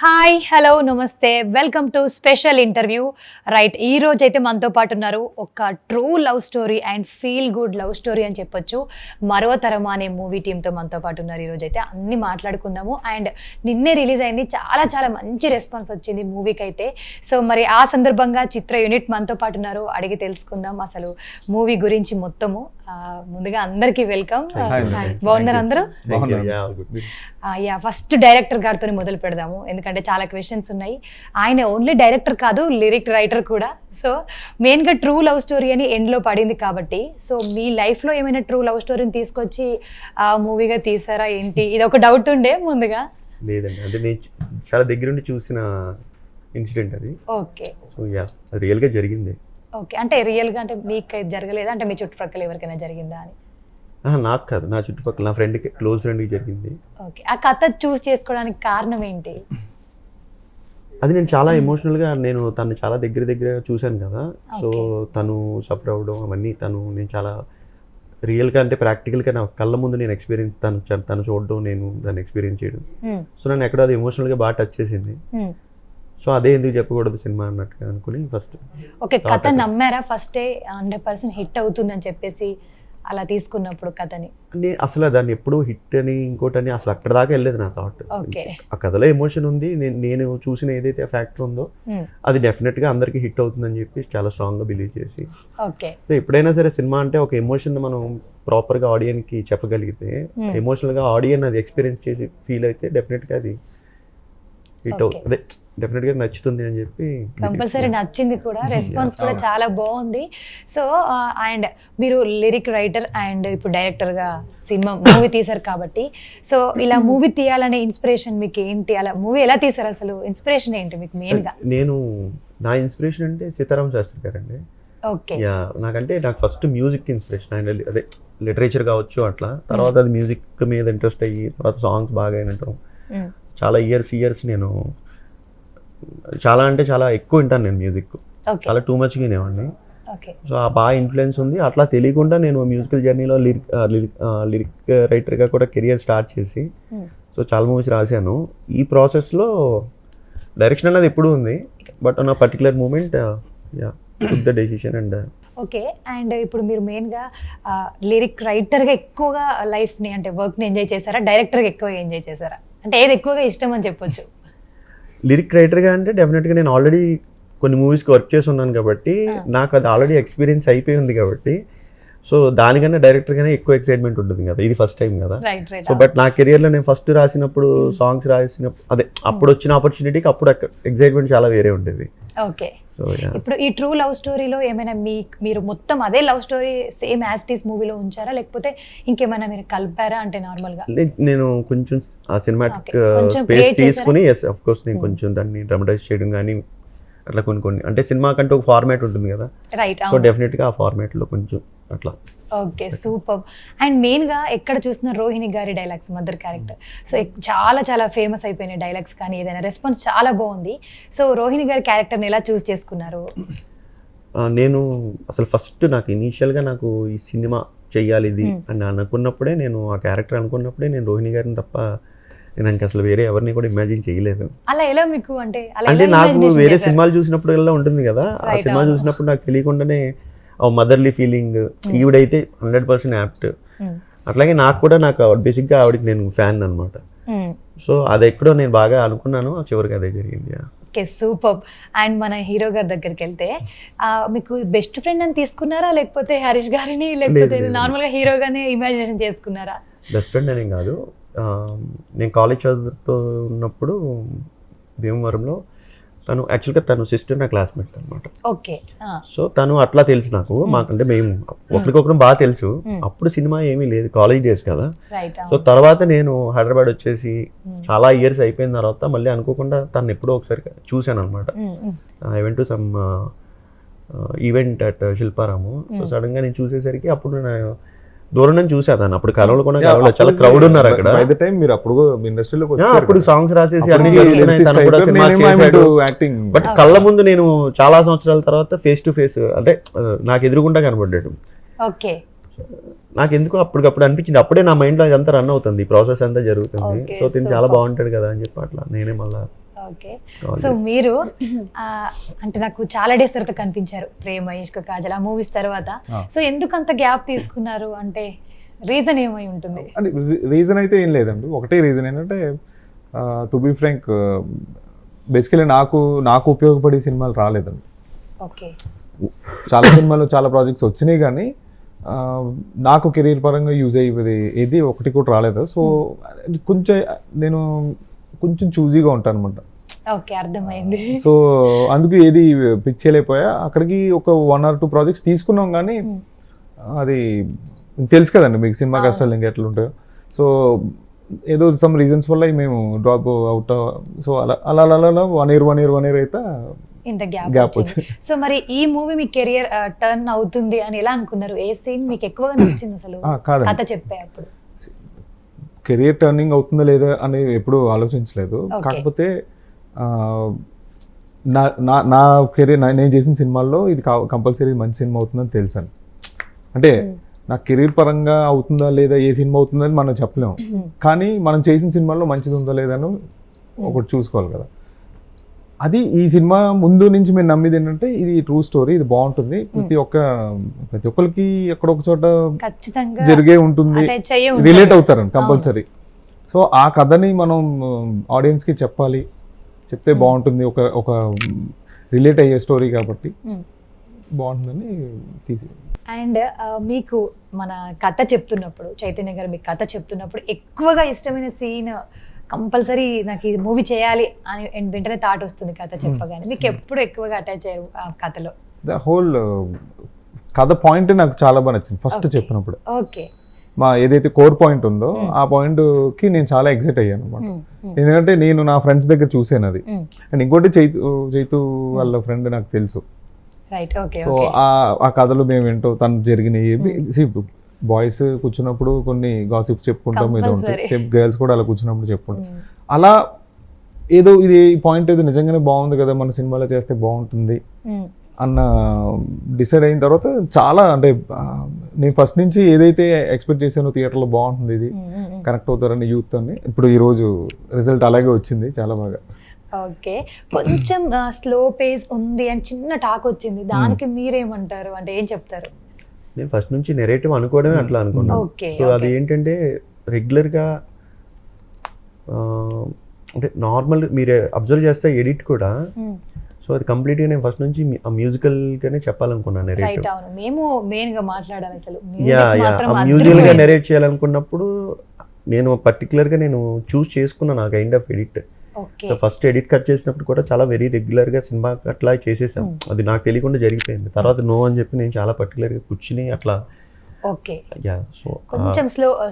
Hi hello నమస్తే welcome to special interview right ఈ రోజు అయితే మనతో పాటు ఉన్నారు ఒక true love story and feel good love story అని చెప్పొచ్చు మరో తరమా అనే మూవీ టీంతో మనతో పాటు ఉన్నారు ఈరోజు అయితే అన్ని మాట్లాడుకుందాము అండ్ నిన్నే రిలీజ్ అయింది చాలా మంచి రెస్పాన్స్ వచ్చింది మూవీకి అయితే సో మరి ఆ సందర్భంగా చిత్ర యూనిట్ మనతో పాటు ఉన్నారు అడిగి తెలుసుకుందాం అసలు మూవీ గురించి మొత్తము ముందుగా అందరికీ వెల్కమ్ బాగున్నారు అందరూ యా ఫస్ట్ డైరెక్టర్ గారితో మొదలు పెడదాము ఎందుకంటే చాలా క్వశ్చన్స్ ఉన్నాయి ఆయన ఓన్లీ డైరెక్టర్ కాదు లిరిక్ రైటర్ కూడా సో మెయిన్గా ట్రూ లవ్ స్టోరీ అని ఎండ్లో పడింది కాబట్టి సో మీ లైఫ్లో ఏమైనా ట్రూ లవ్ స్టోరీని తీసుకొచ్చి ఆ మూవీగా తీసారా ఏంటి ఇది ఒక డౌట్ ఉండే ముందుగా లేదండి అంటే నేను చాలా దగ్గరుండి చూసిన ఇన్సిడెంట్ అది ఓకే సో యా రియల్గా జరిగింది ఓకే అంటే రియల్గా అంటే మీకు జరగలేదా అంటే మీ చుట్టుపక్కల ఎవరికైనా జరిగిందా అని నాకు కాదు నా చుట్టుపక్కల నా ఫ్రెండ్కి క్లోజ్ ఫ్రెండ్కి జరిగింది ఓకే ఆ కథ చూస్ చేసుకోవడానికి కారణం ఏంటి అది నేను చాలా ఎమోషనల్గా నేను తను చాలా దగ్గర చూశాను కదా సో తను సఫర్ అవ్వడం అవన్నీ నేను చాలా రియల్గా అంటే ప్రాక్టికల్గా నా కళ్ళ ముందు నేను ఎక్స్పీరియన్స్ తను చూడడం నేను దాన్ని ఎక్స్పీరియన్స్ చేయడం సో నన్ను ఎక్కడో అది ఎమోషనల్గా బాగా టచ్ చేసింది సో అదే ఎందుకు చెప్పకూడదు సినిమా అన్నట్టుగా అనుకుని ఫస్ట్ ఓకే కథ నమ్మారా ఫస్టే 100% హిట్ అవుతుందని చెప్పేసి అలా తీసుకున్నప్పుడు కథని నేను అసలు దాన్ని ఎప్పుడు హిట్ అని ఇంకోటని అసలు అక్కడ దాకా వెళ్ళలేదు నా థాట్ ఆ కథలో ఎమోషన్ ఉంది నేను చూసిన ఏదైతే ఫ్యాక్టర్ ఉందో అది డెఫినెట్గా అందరికీ హిట్ అవుతుందని చెప్పి చాలా స్ట్రాంగ్గా బిలీవ్ చేసి సో ఎప్పుడైనా సరే సినిమా అంటే ఒక ఎమోషన్ మనం ప్రాపర్గా ఆడియన్కి చెప్పగలిగితే ఎమోషనల్గా ఆడియన్ అది ఎక్స్పీరియన్స్ చేసి ఫీల్ అయితే డెఫినెట్గా అది హిట్ అవుతుంది అదే డెఫినెట్గా నచ్చుతుంది అని చెప్పి కంపల్సరీ నచ్చింది కూడా రెస్పాన్స్ కూడా చాలా బాగుంది సో అండ్ మీరు లిరిక్ రైటర్ అండ్ ఇప్పుడు డైరెక్టర్గా సినిమా మూవీ తీశారు కాబట్టి సో ఇలా మూవీ తీయాలనే ఇన్స్పిరేషన్ మీకు ఏంటి అలా మూవీ ఎలా తీశారు అసలు ఇన్స్పిరేషన్ ఏంటి మీకు మెయిన్గా నా ఇన్స్పిరేషన్ అంటే సీతారామ శాస్త్రి గారు అండి ఓకే నాకు ఫస్ట్ మ్యూజిక్ ఇన్స్పిరేషన్ ఆయన అదే లిటరేచర్ కావచ్చు అట్లా తర్వాత అది మ్యూజిక్ మీద ఇంట్రెస్ట్ అయ్యి తర్వాత సాంగ్స్ బాగా వినటం చాలా ఇయర్స్ నేను చాలా అంటే చాలా ఎక్కువ వింటాను నేను మ్యూజిక్ చాలా టూ మచ్గా వినేవాడిని సో ఆ బాగా ఇన్ఫ్లుయెన్స్ ఉంది అట్లా తెలియకుండా నేను మ్యూజికల్ జర్నీలో లిరిక్ రైటర్గా కూడా కెరియర్ స్టార్ట్ చేసి సో చాలా మూవీస్ రాశాను ఈ ప్రాసెస్లో డైరెక్షన్ అనేది ఎప్పుడూ ఉంది బట్ ఆన్ ఆ particular moment the decision and okay and ఇప్పుడు మీరు మెయిన్గా లిరిక్ రైటర్గా ఎక్కువగా లైఫ్ని అంటే వర్క్ని ఎంజాయ్ చేశారా డైరెక్టర్గా ఎక్కువగా ఎంజాయ్ చేశారా అంటే ఏది ఎక్కువగా ఇష్టం అని చెప్పొచ్చు లిరిక్ రైటర్గా అంటే డెఫినెట్గా నేను ఆల్రెడీ కొన్ని మూవీస్కి వర్క్ చేసి ఉన్నాను కాబట్టి నాకు అది ఆల్రెడీ ఎక్స్పీరియన్స్ అయిపోయి ఉంది కాబట్టి సో దానికన్నా డైరెక్టర్గానే ఎక్కువ ఎక్సైట్మెంట్ ఉంటుంది కదా ఇది ఫస్ట్ టైం కదా సో బట్ నా కెరియర్లో నేను ఫస్ట్ రాసినప్పుడు సాంగ్స్ రాసినప్పుడు అదే అప్పుడు వచ్చిన ఆపర్చునిటీకి అప్పుడు ఎక్సైట్మెంట్ చాలా వేరే ఉండేది ఓకే ఇప్పుడు ఈ ట్రూ లవ్ స్టోరీలో ఏమైనా మీరు మొత్తం అదే love story same as it is మూవీలో ఉంచారా లేకపోతే ఇంకేమైనా మీరు కలిపారా అంటే నార్మల్గా నేను కొంచెం ఆ సినిమాటిక్ స్పేస్ తీసుకుని ఎస్ అఫ్ కోర్స్ నేను కొంచెం దాన్ని డ్రామటైజ్ చేయడం కానీ అట్లా కొన్ని అంటే సినిమా కంటే ఒక ఫార్మాట్ ఉంటుంది కదా రైట్ సో డెఫినెట్గా ఆ ఫార్మాట్లో కొంచెం అట్లా ఓకే సూపర్ అండ్ మెయిన్గా ఎక్కడ చూసిన రోహిణి గారి డైలాగ్స్ మదర్ క్యారెక్టర్ సో చాలా ఫేమస్ అయిపోయినాయి డైలాగ్స్ కానీ ఏదైనా రెస్పాన్స్ చాలా బాగుంది సో రోహిణి గారి క్యారెక్టర్ని ఎలా చూస్ చేసుకున్నారు నేను అసలు ఫస్ట్ నాకు ఇనీషియల్గా నాకు ఈ సినిమా చెయ్యాలి ఇది అని అనుకున్నప్పుడే నేను ఆ క్యారెక్టర్ అనుకున్నప్పుడే నేను రోహిణి గారిని తప్ప నేను ఇంకా అసలు వేరే ఎవరిని కూడా ఇమాజిన్ చేయలేదు అలా ఎలా మీకు అంటే నాకు వేరే సినిమాలు చూసినప్పుడు ఎలా ఉంటుంది కదా ఆ సినిమా చూసినప్పుడు నాకు తెలియకుండానే మదర్లీ ఫీలింగ్ ఈవిడైతే 100% యాప్ట్ అట్లాగే నాకు బేసిక్గా ఆవిడకి నేను ఫ్యాన్ అనమాట సో అది ఎక్కడో నేను బాగా అనుకున్నాను చివరికి అదే జరిగింది ఓకే సూపర్ అండ్ మన హీరో గారి దగ్గరికి వెళ్తే మీకు బెస్ట్ ఫ్రెండ్ అని తీసుకున్నారా లేకపోతే హరీష్ గారిని లేకపోతే నార్మల్గా హీరోగానే ఇమాజినేషన్ చేసుకున్నారా బెస్ట్ ఫ్రెండ్ అని కాదు నేను కాలేజ్ చదువుతూ ఉన్నప్పుడు భీమవరంలో తను సిస్టర్ నా క్లాస్మేట్ అనమాట ఓకే సో తను అట్లా తెలుసు నాకు మాకంటే మేము ఒకరికొకరు బాగా తెలుసు అప్పుడు సినిమా ఏమీ లేదు కాలేజ్ డేస్ కదా సో తర్వాత నేను హైదరాబాద్ వచ్చేసి చాలా ఇయర్స్ అయిపోయిన తర్వాత మళ్ళీ అనుకోకుండా తను ఎప్పుడో ఒకసారి చూశాను అనమాట I went to some event at Shilparamam so sudden గా నేను చూసేసరికి అప్పుడు దూరం నుంచి చూసేదాన్ని అప్పుడు కలవలు కూడా చాలా క్రౌడ్ ఉన్నారు అక్కడ అప్పుడు సాంగ్స్ రాసేసి బట్ కళ్ళ ముందు నేను చాలా సంవత్సరాల తర్వాత ఫేస్ టు ఫేస్ అంటే నాకు ఎదురుగుండా కనబడ్డాడు నాకు ఎందుకు అప్పటికప్పుడు అనిపించింది అప్పుడే నా మైండ్ లో ఇదంతా రన్ అవుతుంది ప్రాసెస్ అంతా జరుగుతుంది సో తిని చాలా బాగుంటాడు కదా అని చెప్పి అట్లా నేనే మళ్ళీ ఓకే, సో మీరు అంటే నాకు చాలా డేస్ తర్వాత కనిపించారు ప్రేమ ఇష్క కాజల్ ఆ మూవీస్ తర్వాత. సో ఎందుకు అంత గ్యాప్ తీసుకున్నారు అంటే రీజన్ ఏమై ఉంటుంది? అంటే రీజన్ అయితే ఏం లేదండి, ఒకటే రీజన్ ఏంటంటే టు బీ ఫ్రాంక్ బేసికలీ నాకు ఉపయోగపడే సినిమాలు రాలేదండి. ఓకే, చాలా సినిమాలు చాలా ప్రాజెక్ట్స్ వచ్చినాయి కానీ నాకు కెరీర్ పరంగా యూజ్ అయ్యేది ఏది ఒకటి కూడా రాలేదు. సో నేను కొంచెం చూజీగా ఉంటాను అనమాట. ఓకే, అర్థమైంది. సో అందుకు ఏది పిక్ చేయలేకపోయా. అక్కడికి ఒక 1 or 2 ప్రాజెక్ట్స్ తీసుకున్నాం కానీ అది తెలుసు కదండి మీకు సినిమా కష్టాలు ఇంకా ఎట్లా ఉంటాయో. సో ఏదో సమ్ రీజన్స్ వల్ల మేము డ్రాప్ అవుట్. సో అలా 1 year అయితే ఇంత Gap గ్యాప్ వచ్చింది. సో మరి ఈ మూవీ మీ కెరియర్ టర్న్ అవుతుంది అని ఎలా అనుకున్నారు? ఏ సీన్ మీకు ఎక్కువగా నచ్చింది అసలు కాదండి. కథ చెప్పే అప్పుడు? కెరియర్ టర్నింగ్ అవుతుందా లేదా అని ఎప్పుడూ ఆలోచించలేదు. Okay. కాకపోతే నా కెరీర్ నేను చేసిన సినిమాల్లో ఇది కంపల్సరీ మంచి సినిమా అవుతుందని తెలుసాను. అంటే నా కెరీర్ పరంగా అవుతుందా లేదా, ఏ సినిమా అవుతుందని మనం చెప్పలేము. కానీ మనం చేసిన సినిమాల్లో మంచిది ఉందా లేదా అని ఒకటి చూసుకోవాలి కదా. అది ఈ సినిమా ముందు నుంచి మేము నమ్మేది ఏంటంటే ఇది ట్రూ స్టోరీ, ఇది బాగుంటుంది, ప్రతి ఒక్కరికి ఎక్కడొక చోట ఖచ్చితంగా జరిగే ఉంటుంది, attach అయ్యే ఉంటుంది. రిలేట్ అవుతారండి కంపల్సరీ. సో ఆ కథని మనం ఆడియన్స్కి చెప్తే బాగుంటుంది, ఒక రిలేట్ అయ్యే స్టోరీ కాబట్టి బాగుంటుందని తీసి. అండ్ మీకు మన కథ చెప్తున్నప్పుడు, చైతన్య గారు మీకు కథ చెప్తున్నప్పుడు ఎక్కువగా ఇష్టమైన సీన్ కంపల్సరీ నాకు ఈ మూవీ చేయాలి అని వెంటనే థాట్ వస్తుంది కథ చెప్పగానే, మీకు ఎప్పుడు ఎక్కువగా అటాచ్ అయ్యారు ఆ కథలో? ద హోల్ కథ పాయింట్ నాకు చాలా బాగా నచ్చింది ఫస్ట్ చెప్పినప్పుడు. ఓకే, మా ఏదైతే కోర్ పాయింట్ ఉందో ఆ పాయింట్కి నేను చాలా ఎగ్జైట్ అయ్యాను అనమాట. ఎందుకంటే నేను నా ఫ్రెండ్స్ దగ్గర చూసాను అది. అండ్ ఇంకోటి చైతు వాళ్ళ ఫ్రెండ్ నాకు తెలుసు. Right, okay. సో ఆ కథలు మేము ఏంటో తను జరిగినాయి. బాయ్స్ కూర్చున్నప్పుడు కొన్ని గాసిప్స్ చెప్పుకుంటాం, ఏదో ఉంటాయి. గర్ల్స్ కూడా అలా కూర్చున్నప్పుడు చెప్పుకుంటాం. అలా ఏదో ఇది పాయింట్ ఏదో నిజంగానే బాగుంది కదా, మన సినిమాలో చేస్తే బాగుంటుంది అన్న డిసైడ్ అయిన తర్వాత చాలా అంటే నేను ఫస్ట్ నుంచి ఏదైతే ఎక్స్పెక్ట్ చేశానో థియేటర్లో బాగుంటుంది, ఇది కనెక్ట్ అవుతారని యూత్ అని, ఇప్పుడు ఈరోజు రిజల్ట్ అలాగే వచ్చింది చాలా బాగా. ఓకే, కొంచెం స్లో పేస్ ఉంది అని చిన్న టాక్ వచ్చింది, దానికి మీరేమంటారు? అంటే ఏం చెప్తారు? నేను ఫస్ట్ నుంచి నెరేటివ్ అనుకోవడమే అట్లా అనుకున్నాను. సో అది ఏంటంటే రెగ్యులర్గా అంటే నార్మల్ మీరు అబ్జర్వ్ చేస్తే ఎడిట్ కూడా, సో అది కంప్లీట్గా నేను ఫస్ట్ నుంచి ఆ మ్యూజికల్గానే చెప్పాలనుకున్నాను నెరేటివ్. మేము మెయిన్గా మాట్లాడాలి అసలు మ్యూజికల్గా నెరేట్ చేయాలనుకున్నప్పుడు నేను పర్టికులర్గా నేను చూస్ చేసుకున్నాను ఆ kind of edit. So first edit cut చేసినప్పుడు కూడా చాలా వెరీ రెగ్యులర్గా సినిమా అట్లా చేసేసాం, అది నాకు తెలియకుండా జరిగిపోయింది. తర్వాత నో అని చెప్పి నేను చాలా పర్టికులర్గా కూర్చుని అట్లా. ఓకే, సో కొంచెం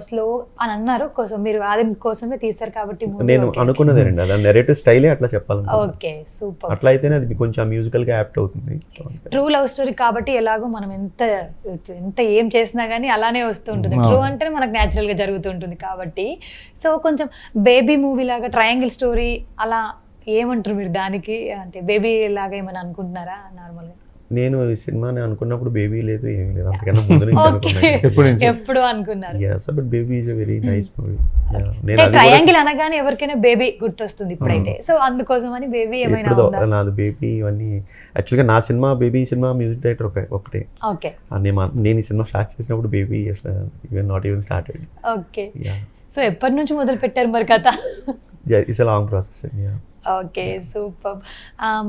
స్లో అని అన్నారు, కోసం మీరు అది కోసమే తీశారు కాబట్టి నేను అనుకున్నదేనండి, అలా నెరేటివ్ స్టైలే అట్లా చెప్పాలని. Okay, super. అట్లా అయితేనే అది కొంచెం మ్యూజికల్ గా యాప్ట్ అవుతుంది. ట్రూ లవ్ స్టోరీ కాబట్టి ఎలాగో మనం ఎంత ఏం చేసినా కానీ అలానే వస్తూ ఉంటుంది. ట్రూ అంటే మనకు న్యాచురల్ గా జరుగుతుంటుంది కాబట్టి. సో కొంచెం బేబీ మూవీ లాగా ట్రయాంగిల్ స్టోరీ అలా ఏమంటారు మీరు దానికి? అంటే బేబీ లాగా ఏమైనా అనుకుంటున్నారా నార్మల్గా? నేను ఈ సినిమాని అనుకున్నప్పుడు బేబీ లేదు, ఏమీ లేదు, అంతకన్నా ముందు నుంచి అనుకున్నాను. ఎప్పుడు అనుకున్నారు? But baby is a very nice movie. Triangle అనగానే ఎవరికైనా బేబీ గుర్తొస్తుంది ఇప్పుడైతే, సో అందుకోసం అని బేబీ ఏమైనా ఉందా? నాది బేబీ ఇవన్నీ యాక్చువల్గా నా cinema baby cinema music director ఒకటే. ఓకే, నేను ఈ సినిమా స్టార్ట్ చేసినప్పుడు baby not even started. Okay, so ఎప్పటి నుంచి మొదలు పెట్టారు మరి కథ? It's a long process. Okay, super.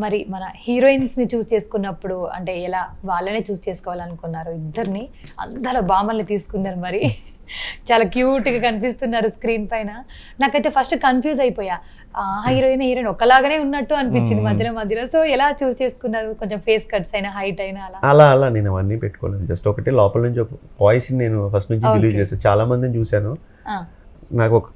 మరి మన హీరోయిన్స్ని చూస్ చేసుకున్నప్పుడు అంటే ఎలా వాళ్ళనే చూస్ చేసుకోవాలనుకున్నారు? ఇద్దరిని అందరూ బామల్ని తీసుకున్నారు, మరి చాలా క్యూట్గా కనిపిస్తున్నారు స్క్రీన్ పైన. నాకైతే ఫస్ట్ కన్ఫ్యూజ్ అయిపోయా, హీరోయిన్ ఒకలాగానే ఉన్నట్టు అనిపించింది మధ్యలో. సో ఎలా చూస్ చేసుకున్నారు? కొంచెం ఫేస్ కట్స్ అయినా, హైట్ అయినా అలా నేను అవన్నీ పెట్టుకోలేదు. జస్ట్ ఒకటే లోపల నుంచి ఒక వాయిస్ నేను ఫస్ట్ నుంచి బిలీవ్ చేస్తాను. చాలా మందిని చూశాను, నాకు ఒక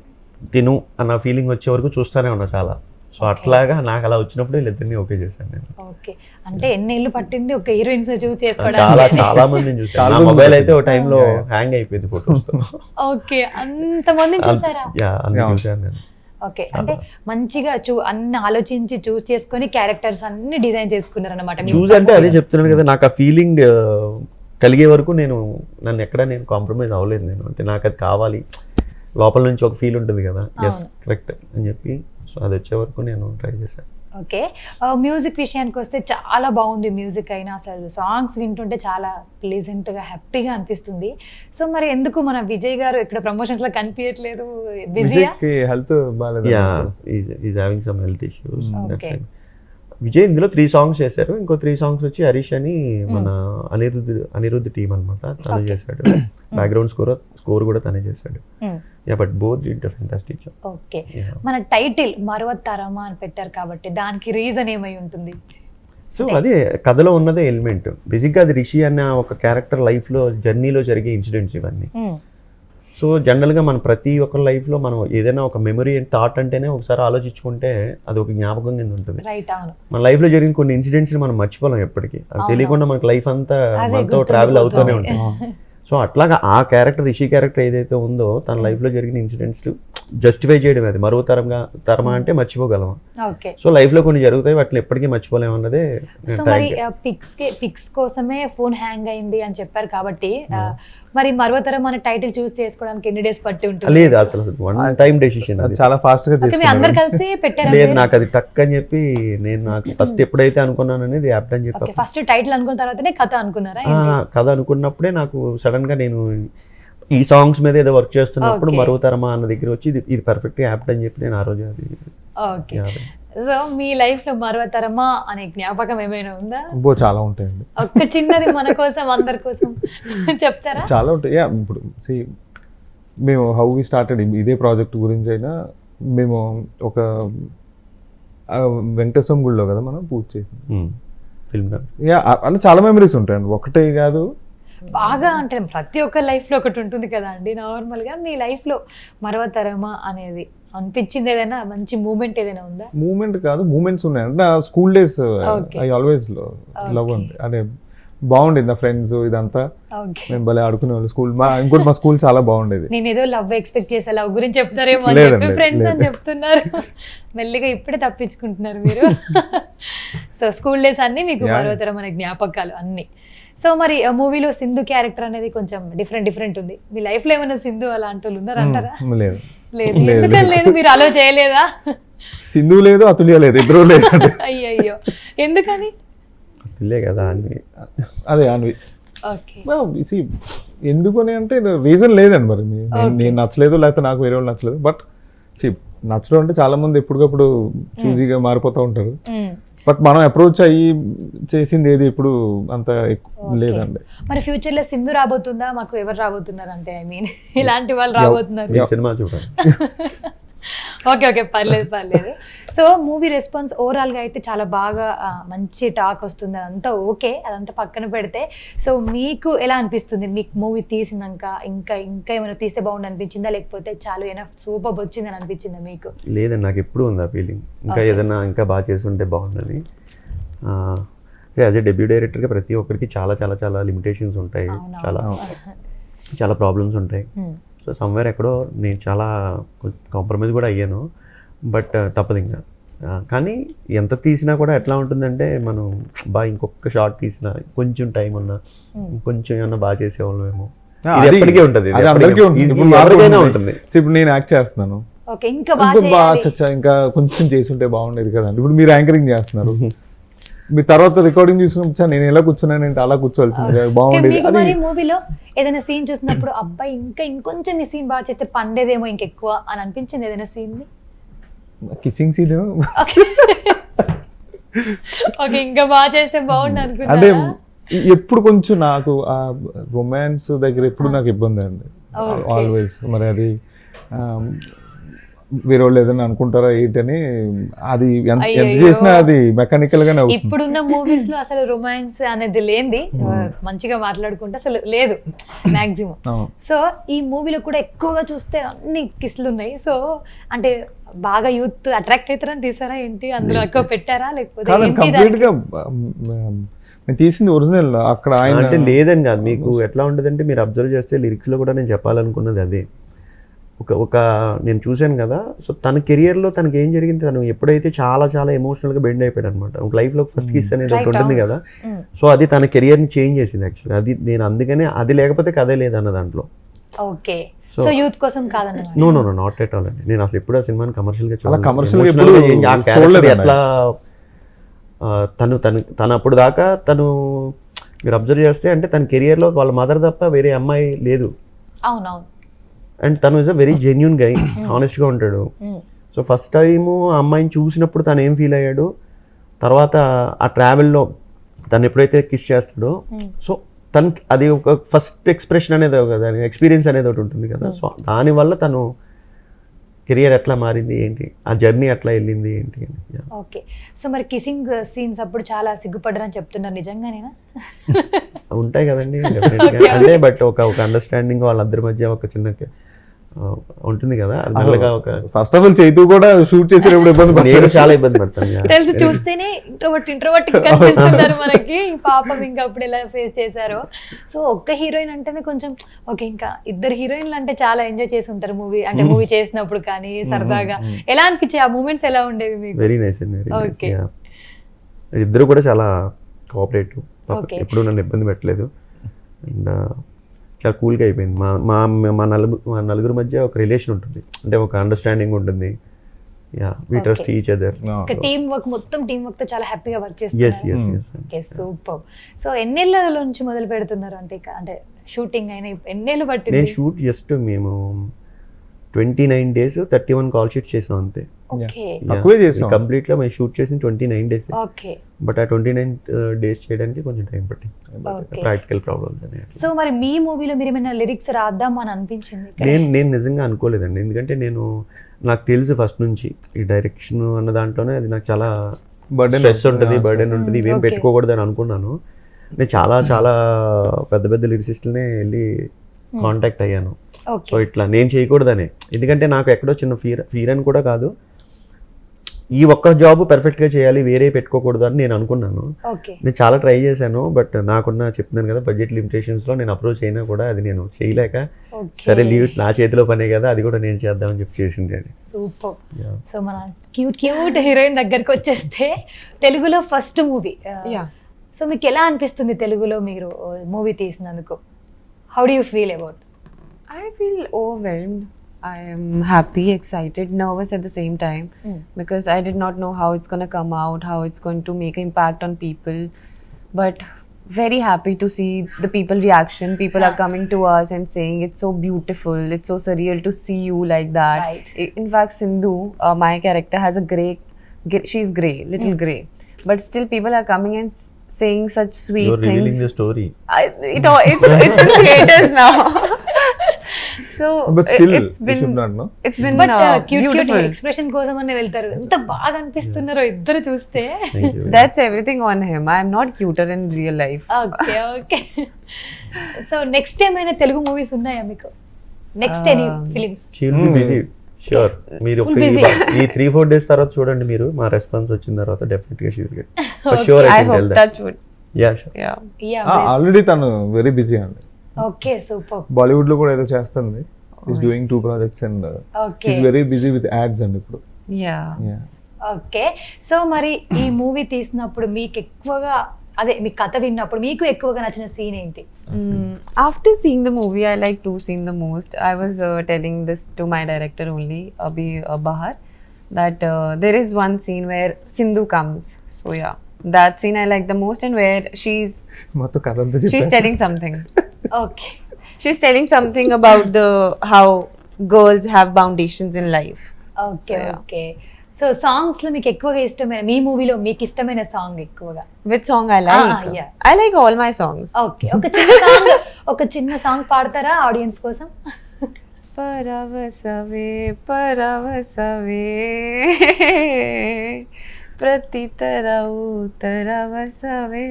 తిను అన్న ఫీలింగ్ వచ్చే వరకు చూస్తూనే ఉన్నా చాలా. సో అట్లాగా నాకు అలా వచ్చినప్పుడు వీళ్ళిద్దరిని ఓకే చేశాను నేను. ఓకే, అంటే ఎన్ని ఏళ్ళు పట్టింది ఒక హీరోయిన్స్ చూస్ చేసుకోవడానికి? చాలా మందిని చూసాను. మొబైల్ అయితే ఒక టైంలో హ్యాంగ్ అయిపోయింది ఫోటోస్. ఓకే, అంత మందిని చూసారా? అన్ని చూసాను నేను. ఓకే, అంటే మంచిగా అన్ని ఆలోచించి చూస్ చేసుకొని క్యారెక్టర్స్ అన్ని డిజైన్ చేసుకున్నారు అన్నమాట. చూస్ అంటే అదే చెప్తున్నాను కదా, నాకు ఆ ఫీలింగ్ కలిగే వరకు నన్ను ఎక్కడ కాంప్రమైజ్ అవ్వలేదు నేను. అంటే నాకు అది కావాలి, లోపల నుంచి ఒక ఫీల్ ఉంటుంది కదా, ఎస్ కరెక్ట్ అని చెప్పి. సో అది వచ్చే వరకు నేను ట్రై చేశాను. ఓకే, మ్యూజిక్ విషయానికి వస్తే చాలా బాగుంది మ్యూజిక్ అయినా, అసలు సాంగ్స్ వింటుంటే చాలా ప్లెజెంట్గా హ్యాపీగా అనిపిస్తుంది. సో మరి ఎందుకు మన విజయ్ గారు ఇక్కడ ప్రమోషన్స్లో కనిపించట్లేదు, బిజీయా? హెల్త్ బాగాలేదు. Is having some health issues. Okay. Vijay ఇందులో 3 సాంగ్స్ చేశారు. ఇంకో 3 సాంగ్స్ వచ్చి హరీష్ అని మన అనిరుద్ధ్ టీమ్ అనమాట, తనే చేశాడు. బ్యాక్గ్రౌండ్ స్కోర్ కూడా తనే చేశాడు. But both did fantastic job. Okay, మన టైటిల్ మరవతరమా అని పెట్టారు కాబట్టి దానికి రీజన్ ఏమై ఉంటుంది? సో అదే కథలో ఉన్నదే ఎలిమెంట్. బేసిక్గా అది రిషి అన్న ఒక క్యారెక్టర్ లైఫ్లో జర్నీలో జరిగే ఇన్సిడెంట్స్ ఇవన్నీ. సో జనరల్గా మన ప్రతి ఒక్కరి లైఫ్లో మనం ఏదైనా ఒక మెమరీ అండ్ థాట్ అంటేనే ఒకసారి ఆలోచించుకుంటే అది ఒక జ్ఞాపకం కింద ఉంటుంది. రైట్, అవును. మన లైఫ్లో జరిగిన కొన్ని ఇన్సిడెంట్స్ని మనం మర్చిపోలేం ఎప్పటికీ. అది తెలియకుండా మనకి లైఫ్ అంతా మనతో ట్రావెల్ అవుతూనే ఉంటుంది. సో అట్లాగా ఆ క్యారెక్టర్, రిషి క్యారెక్టర్ ఏదైతే ఉందో తన లైఫ్లో జరిగిన ఇన్సిడెంట్స్ జస్టిఫై చేయడం, అది మరో తరమా అంటే మర్చిపోగలమా. ఓకే, సో లైఫ్లో కొన్ని జరుగుతాయి, వాటిని ఎప్పటికీ మర్చిపోలేము అన్నదే. సో మరి పిక్స్ కోసమే ఫోన్ హ్యాంగ్ అయింది అని చెప్పారు కాబట్టి మరి మరవతరం అనే టైటిల్ చూస్ చేసుకోవడానికి ఎన్ని డేస్ పట్టి ఉంటుంది? లేదు, అసలు వన్ టైం డెసిషన్. అది చాలా ఫాస్ట్ గా ఓకే, మీ అందరు కలిసి పెట్టారా? లేదు, నాకు అది టక్ అని చెప్పి నాకు ఫస్ట్ ఎప్పుడైతే అనుకున్నాను అనేది యాప్ట్ అని చెప్పి. ఫస్ట్ టైటిల్ అనుకున్న తర్వాతనే కథ అనుకున్నారా? కథ అనుకున్నప్పుడే నాకు సడన్ గా నేను ఈ సాంగ్స్ మీద ఏదో వర్క్ చేస్తున్నప్పుడు మరువతరమా అన్న దగ్గర వచ్చి ఇది పర్ఫెక్ట్ యాప్ట్ అని చెప్పి నేను ఆ రోజు అది. ఓకే, సో మీ లైఫ్ లో మరవతరమా అనే జ్ఞాపకం ఏమైనా ఉందా? చాలా ఉంటాయండి. ఒక్క చిన్నది మన కోసం, అందరి కోసం చెప్తారా? చాలా ఉంటాయి. ఇప్పుడు మేము హౌ వి స్టార్టెడ్ ఇదే ప్రాజెక్ట్ గురించి అయినా, మేము ఒక వెంకటేశ్వరం గుడిలో కదా మనం పూజ చేసింది ఫిల్మ్. అలా చాలా మెమరీస్ ఉంటాయండి, ఒకటే కాదు. బాగా అంటే ప్రతి ఒక్క లైఫ్ లో ఒకటి ఉంటుంది కదా అండి. నార్మల్ గా మీ లైఫ్ లో మరవతరమా అనేది అనిపించింది ఏదైనా మంచి మూమెంట్ ఏదైనా ఉందా? మూమెంట్ కాదు, మూమెంట్స్ ఉన్నాయి. అంటే నా school days I always love అండి. అంటే బాగుండేది నా ఫ్రెండ్స్ ఇదంతా. మేము భలే ఆడుకునేవాళ్ళు స్కూల్. ఇంకోటి మా స్కూల్ చాలా బాగుండేది. నేను ఏదో లవ్ ఎక్స్పెక్ట్ చేసా, లవ్ గురించి చెప్తారేమో అని చెప్పి ఫ్రెండ్స్ అని చెప్తున్నారు. మెల్లిగా ఇప్పుడే తప్పించుకుంటున్నారు మీరు. సో స్కూల్ డేస్ అన్ని మీకు మరవతరం అనే జ్ఞాపకాలు అన్ని. సో మరి మూవీలో సింధు క్యారెక్టర్ అనేది కొంచెం డిఫరెంట్ ఉంది. మీ లైఫ్ లో ఏమైనా సింధు అలాంటి వాళ్ళు ఉన్నారంటారా? లేదు లేదు, ఎందుకని లేదు? మీరు అలో చేయలేదా? సింధు లేదు, అతుల్య లేదు, ఇద్దరు లేదు. అయ్యయ్యో, ఎందుకని? అతుల్యే కదా అన్వి. అదే అన్వి. ఓకే, ఎందుకని అంటే రీజన్ లేదండి. మరి నేను నచ్చలేదు, లేకపోతే నాకు వేరే వాళ్ళు నచ్చలేదు. బట్ నచ్చడం అంటే చాలా మంది ఎప్పటికప్పుడు చూజీగా మారిపోతూ ఉంటారు. బట్ మనం అప్రోచ్ అయ్యి చేసింది ఏది ఇప్పుడు అంత లేదండి. మరి ఫ్యూచర్ లో సింధు రాబోతుందా? మాకు ఎవరు రాబోతున్నారు అంటే, ఐ మీన్ ఇలాంటి వాళ్ళు రాబోతున్నారు? సినిమా చూడండి. ఓకే, పర్లేదు. సో మూవీ రెస్పాన్స్ ఓవరాల్ గా అయితే చాలా బాగా మంచి టాక్ వస్తుంది, అదంతా ఓకే. అదంతా పక్కన పెడితే సో మీకు ఎలా అనిపిస్తుంది? మీకు మూవీ తీసినాక ఇంకా ఏమైనా తీస్తే బాగుండు అనిపించిందా, లేకపోతే చాలు ఏమైనా సూపర్ వచ్చిందని అనిపించిందా మీకు? లేదండి, నాకు ఎప్పుడు ఉంది ఆ ఫీలింగ్. ఇంకా ఏదైనా ఇంకా బాగా చేసి ఉంటే బాగుందని. యాజ్ ఏ డెబ్యూ డైరెక్టర్గా ప్రతి ఒక్కరికి చాలా చాలా చాలా లిమిటేషన్స్ ఉంటాయి, చాలా ప్రాబ్లమ్స్ ఉంటాయి. సో సమ్వేర్ ఎక్కడో నేను చాలా కాంప్రమైజ్ కూడా అయ్యాను. బట్ తప్పదు ఇంకా. కానీ ఎంత తీసినా కూడా ఎట్లా ఉంటుందంటే, మనం ఇంకొక షార్ట్ తీసినా, కొంచెం టైం ఉన్నా, కొంచెం ఏమన్నా బాగా చేసేవాళ్ళమేమో. ఎప్పటికీ ఉంటుంది, ఎవరికైనా ఉంటుంది. ఇప్పుడు నేను యాక్ట్ చేస్తున్నాను, ఇంకా కొంచెం చేసి ఉంటే బాగుండేది కదండి. ఇప్పుడు మీరు యాంకరింగ్ చేస్తున్నారు, మీ తర్వాత రికార్డింగ్ చూసుకుని నేను ఎలా కూర్చున్నానంటే అలా కూర్చోవలసింది, బాగుండేది. మూవీలో ఏదైనా సీన్ చూసినప్పుడు అబ్బాయి ఇంకొంచెం ఈ సీన్ బాగా చేస్తే పండేదేమో ఇంకెక్కువ అని అనిపించింది ఏదైనా సీన్? కిస్సింగ్ సీన్ ఓకే, ఇంకా బాగా చేస్తే బాగుండు అనుకుంటా. అంటే ఎప్పుడు కొంచెం నాకు ఆ రొమాన్స్ దగ్గర ఎప్పుడు నాకు ఇబ్బంది అండి, ఆల్వేస్. మరి అది వేరే వాళ్ళు ఏదైనా అనుకుంటారా ఏంటని, అది ఎంత చేసినా అది మెకానికల్ గానే. ఇప్పుడున్న మూవీస్ లో అసలు రొమాన్స్ అనేది లేనిది, మంచిగా మాట్లాడుకుంటే అసలు లేదు మాక్సిమం. సో ఈ మూవీలో కూడా ఎక్కువగా చూస్తే అన్ని కిస్లు ఉన్నాయి. సో అంటే బాగా యూత్ అట్రాక్ట్ అవుతారని తీసారా ఏంటి? అందులో ఎక్కువ పెట్టారా లేకపోతే కంప్లీట్ గా నేను తీసింది ఒరిజినల్ అక్కడ ఆయన అంటే లేదని కాదు. మీకు ఎట్లా ఉంటుందంటే, మీరు అబ్జర్వ్ చేస్తే లిరిక్స్ లో కూడా నేను చెప్పాలనుకున్నది అదే. ఒక నేను చూశాను కదా. సో తన కెరియర్లో తనకి ఏం జరిగింది, తను ఎప్పుడైతే చాలా చాలా ఎమోషనల్గా బెండ్ అయిపోయాడు అనమాట. ఒక లైఫ్లో ఫస్ట్ కిస్ అనేది ఒకటి ఉంటుంది కదా. సో అది తన కెరియర్ని చేంజ్ చేసింది యాక్చువల్గా. అది నేను అందుకనే అది లేకపోతే కథే లేదన్న దాంట్లో. ఓకే, సో యూత్ కోసం కాదన్నమాట. No no no not at all అండి. నేను అసలు ఎప్పుడు ఆ సినిమాని కమర్షియల్గా అలా commercial గా Emotional గా ఎప్పుడు ఆ character చూడలేదు ఎట్లా తను అప్పుడు దాకా తను మీరు అబ్జర్వ్ చేస్తే అంటే తన కెరియర్లో వాళ్ళ మదర్ తప్ప వేరే అమ్మాయి లేదు. అవునవును. అండ్ తను ఇస్ అ వెరీ జెన్యున్ గై, హానెస్ట్గా ఉంటాడు. సో ఫస్ట్ టైము ఆ అమ్మాయిని చూసినప్పుడు తను ఏం ఫీల్ అయ్యాడు, తర్వాత ఆ ట్రావెల్లో తను ఎప్పుడైతే కిస్ చేస్తాడో సో తనకి అది ఒక ఫస్ట్ ఎక్స్ప్రెషన్ అనేది దాని ఎక్స్పీరియన్స్ అనేది ఒకటి ఉంటుంది కదా. సో దానివల్ల తను కెరియర్ ఎట్లా మారింది ఏంటి, ఆ జర్నీ ఎట్లా వెళ్ళింది ఏంటి అని. ఓకే, సో మరి కిసింగ్ సీన్స్ అప్పుడు చాలా సిగ్గుపడ్డారని చెప్తున్నారు, నిజంగానేనా? ఉంటాయి కదండి డెఫినెట్గా. అంటే బట్ ఒక అండర్స్టాండింగ్ వాళ్ళిద్దరి మధ్య ఒక చిన్న ఉంటుంది కదా. అలాగా ఒక ఫస్ట్ ఆఫ్ ఆల్ చైతు కూడా షూట్ చేసేటప్పుడు ఇబ్బంది నేను చాలా ఇబ్బంది పడతాను. తెలిసి చూస్తేనే ఇంట్రోవర్ట్ కనిపిస్తున్నారు మనకి. పాపం ఇంకా అప్పుడు ఎలా ఫేస్ చేశారో. సో ఒక్క హీరోయిన్ అంటేనే కొంచెం ఓకే, ఇంకా ఇద్దరు హీరోయిన్లు అంటే చాలా ఎంజాయ్ చేసి ఉంటారు మూవీ, అంటే మూవీ చేసినప్పుడు కానీ సరదాగా ఎలా అనిపించాయి ఆ మూమెంట్స్, ఎలా ఉండేవి మీకు? వెరీ నైస్ అండి, వెరీ నైస్. Okay. ఇద్దరు కూడా చాలా కోఆపరేటివ్, Okay. ఎప్పుడు నన్ను ఇబ్బంది పెట్టలేదు. అండ్ చాలా కూల్గా అయిపోయింది. మా నలుగురు మధ్య ఒక రిలేషన్ ఉంటుంది, అంటే ఒక అండర్స్టాండింగ్ ఉంటుంది. Yeah, we trust each other. Team work, మొత్తం టీమ్ వర్క్ తో చాలా హ్యాపీగా వర్క్ ఎస్ చేస్తున్నారు. Yes yes. Okay, super. So ఎన్నేళ్ళ నుంచి మొదలు పెడుతున్నారు అంటే షూటింగ్ అయినా ఎన్నేళ్ళు పట్టింది? నేను షూట్ జస్ట్ మేము 29 days 31 కాల్ షీట్స్ చేసాం అంతే. ఓకే తక్కువే చేసాం. కంప్లీట్గా మేము షూట్ చేసిన 29 days. ఓకే. బట్ ఆ 29 days చేయడానికి కొంచెం టైం పట్టింది, Okay. ప్రాక్టికల్ ప్రాబ్లమ్స్ అని. సో మరి మీ మూవీలో మీరు ఏమైనా లిరిక్స్ రాద్దాం అని అనిపించింది? నేను నిజంగా అనుకోలేదండి, ఎందుకంటే నాకు తెలుసు ఫస్ట్ నుంచి ఈ డైరెక్షన్ అన్న దాంట్లోనే అది నాకు చాలా స్ట్రెస్ ఉంటుంది, బర్డెన్ ఉంటుంది, ఇవేం Okay. పెట్టుకోకూడదు అని అనుకున్నాను. నేను చాలా చాలా పెద్ద పెద్ద లిరిసిస్టులనే వెళ్ళి కాంటాక్ట్ అయ్యాను. So okay. ఇట్లా నేను చేయకూడదనే, ఎందుకంటే నాకు ఎక్కడో చిన్న ఫీర్ అని కూడా కాదు, ఈ ఒక్క జాబ్ పర్ఫెక్ట్గా చేయాలి, వేరే పెట్టుకోకూడదు అని నేను అనుకున్నాను. ఓకే. నేను చాలా ట్రై చేశాను, బట్ చెప్తున్నాను కదా బడ్జెట్ లిమిటేషన్స్లో నేను అప్రోచ్ అయినా కూడా అది నేను చేయలేక, సరే లీవ్ నా చేతిలో పనే కదా, అది కూడా నేను చేద్దామని చెప్పి చేసింది అది. సూపర్. Yeah. సో మన క్యూట్ హీరోయిన్ దగ్గరికి వచ్చేస్తే, తెలుగులో ఫస్ట్ మూవీ. Yeah. సో మీకు ఎలా అనిపిస్తుంది తెలుగులో మీరు మూవీ తీసినందుకు? How do you feel about? I feel overwhelmed. I am happy, excited, nervous at the same time because I did not know how it's going to come out, how it's going to make an impact on people. But very happy to see the people reaction. People are coming to us and saying it's so beautiful, it's so surreal to see you like that. Right. In fact, Sindhu, my character, has a she's grey, little grey. But still people are coming and saying such sweet You're things. revealing the story. It's in theaters now. So But still, it's you been should not know. it's been but cute beautiful. Expression కోసం అనే వెళ్తారు, ఎంత బాగా అనిపిస్తున్నారో ఇద్దరు చూస్తే. Thank you. That's everything on him. I'm not cuter in real life. Okay okay. So next ఏమైనా Telugu movies ఉన్నాయా మీకు? Next any films? She will be busy. Sure. మీరు Full busy. ఈ 3-4 days తర్వాత చూడండి, మీరు మా రెస్పాన్స్ వచ్చిన తర్వాత డెఫినెట్గా she will get. For sure I I can hope tell that. touch wood. Yeah sure. Yeah. Yeah. Already తను వెరీ బిజీ అండి. Okay, super. బాలీవుడ్ లో కూడా ఏదో చేస్తుంది. Is doing 2 projects and okay. Is very busy with ads అండి ఇప్పుడు. Yeah. Okay. So మరి ఈ మూవీ తీసినప్పుడు మీకు ఎక్కువగా, అదే మీ కథ విన్నప్పుడు మీకు ఎక్కువగా నచ్చిన సీన్ ఏంటి? After seeing the movie, I like 2 scenes the most. I was telling this to my director only, Abhi Bahar, that there is one scene where Sindhu comes. So yeah, that scene I like the most, and where మొత్తం కథ అంతా she's చెప్పారు. telling something. Okay. She's telling something about how girls have foundations in life. Okay. So, yeah. Okay. So songs లో మీకు ఎక్కువగా ఇష్టమైన, మీ మూవీలో మీకు ఇష్టమైన సాంగ్ ఎక్కువగా? Which song I like? yeah. I like all my songs. Okay. ఒక చిన్న సాంగ్ పాడతారా ఆడియన్స్ కోసం? పరవశవే పరవశవే ప్రతి తరవు తరవశవే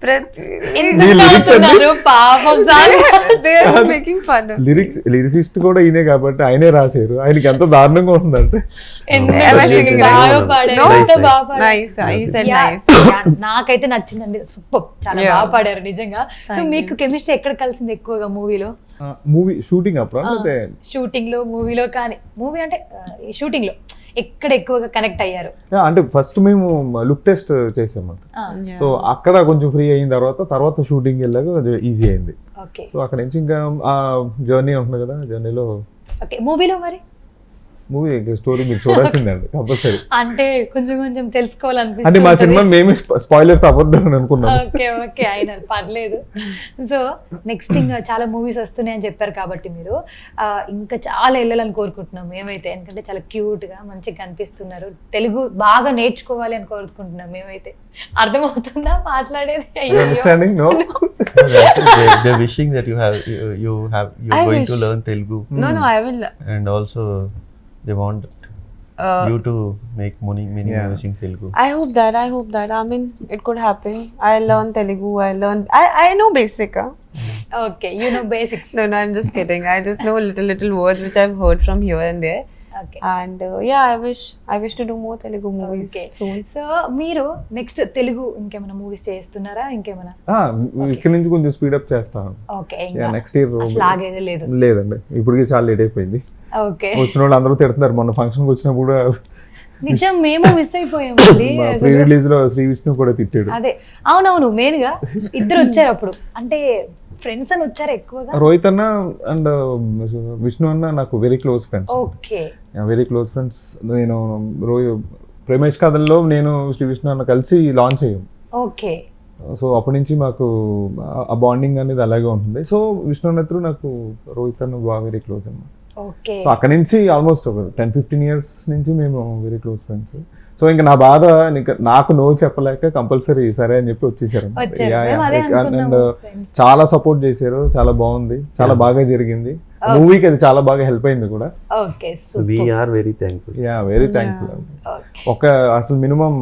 ప్రతి ఎందుకు నవ్వుతున్నారు? పాపం song. They are making fun of me. Lyricist కూడా ఈయనే కాబట్టి ఆయనే రాశారు. ఆయనకి ఎంత దారుణంగా ఉంటుందంటే Am I singing right? బాగా పాడారు, Nice, ఎంత nice. బాగా పాడారు. Nice. He said Yeah. nice. Yeah, నాకైతే నచ్చిందండి, సూపర్, చాలా Yeah. బాగా పాడారు నిజంగా. సో Thank మీకు కెమిస్ట్రీ ఎక్కడ కలిసింది ఎక్కువగా మూవీలో? మూవీ షూటింగ్ అప్పుడు అంటే షూటింగ్ లో, మూవీలో కానీ, మూవీ అంటే షూటింగ్ లో ఎక్కడ ఎక్కువగా కనెక్ట్ అయ్యారు? అంటే ఫస్ట్ మేము లుక్ టెస్ట్ చేసామంట. Yeah. సో అక్కడ కొంచెం ఫ్రీ అయిన తర్వాత షూటింగ్ వెళ్ళాక ఈజీ అయింది. ఓకే సో అక్కడ నుంచి ఇంకా ఆ జర్నీ ఉంటుంది కదా, జర్నీలో ఓకే. మూవీలో మరి మూవీ స్టోరీ మీరు చూడాల్సిందండి కంపల్సరీ. అంటే కొంచెం కొంచెం అంటే తెలుసుకోవాలనిపిస్తుంది. మా సినిమా మేమే స్పాయిలర్స్ అవ్వద్దని అనుకున్నాం. ఓకే ఓకే అయినా పర్లేదు. సో నెక్స్ట్ ఇంకా చాలా మూవీస్ వస్తున్నాయని చెప్పారు కాబట్టి మీరు ఇంకా చాలా వెళ్ళాలని కోరుకుంటున్నాం మేమైతే. ఎందుకంటే చాలా క్యూట్ గా మంచిగా కనిపిస్తున్నారు. తెలుగు బాగా నేర్చుకోవాలి అని కోరుకుంటున్నాం మేమైతే. అర్థమవుతుందా మాట్లాడేది? అయ్యో. Understanding no They're wishing that you're I going to wish. learn Telugu, No, I will. and also they want you to make many Yeah. using Telugu. I hope that. I mean, it could happen. I learn Telugu. I know basic. Okay you know basics. No, I'm just kidding. I just know little words which I've heard from here and there. Okay And yeah, I wish to do more Telugu movies Okay. soon. So మీరు next Telugu ఇంకేమైనా movies చేస్తున్నారా? ఇంకేమైనా? ఇక్కడ నుంచి కొంచెం speedup చేస్తాను. Okay ఇంకా next year అసలు ఆగేదే లేదు. లేదండి, ఇప్పటికి చాలా లేట్ అయిపోయింది. ఓకే వచ్చిన వాళ్ళు అందరూ తిడుతున్నారు. మొన్న ఫంక్షన్కి వచ్చినప్పుడు కూడా నిజం మేము మిస్ అయిపోయామండి ప్రీ అసలు. రిలీజ్ లో శ్రీ విష్ణు కూడా తిట్టాడు. అదే అవునవును మెయిన్ గా ఇద్దరు వచ్చారు అప్పుడు. అంటే ఫ్రెండ్స్ అని వచ్చారు ఎక్కువగా. రోహిత్ అన్న అండ్ విష్ణు అన్న నాకు very close friends. Okay very close friends. నేను ప్రేమేష్ కథల్లో నేను శ్రీ విష్ణు అన్న కలిసి లాంచ్ అయ్యాం. ఓకే సో అప్పటి నుంచి మాకు ఆ బాండింగ్ అనేది అలాగే ఉంటుంది. సో విష్ణు అన్న త్రూ నాకు రోహిత్ అన్న బాగా వెరీ క్లోజ్ అన్నమాట. ఓకే సో అక్కడ నుంచి ఆల్మోస్ట్ 10-15 years నుంచి మేము వెరీ క్లోజ్ ఫ్రెండ్స్. సో ఇంకా నా బాధ నాకు నో చెప్పలేక కంపల్సరీ సరే అని చెప్పి వచ్చేసారు. వచ్చారు. మేము అదే అనుకున్నాము, friends. చాలా సపోర్ట్ చేశారు, చాలా బాగుంది, చాలా బాగా జరిగింది. మూవీకి అది చాలా బాగా హెల్ప్ అయింది కూడా. Okay So we are very thankful. Very thankful. Okay ఒక అసలు minimum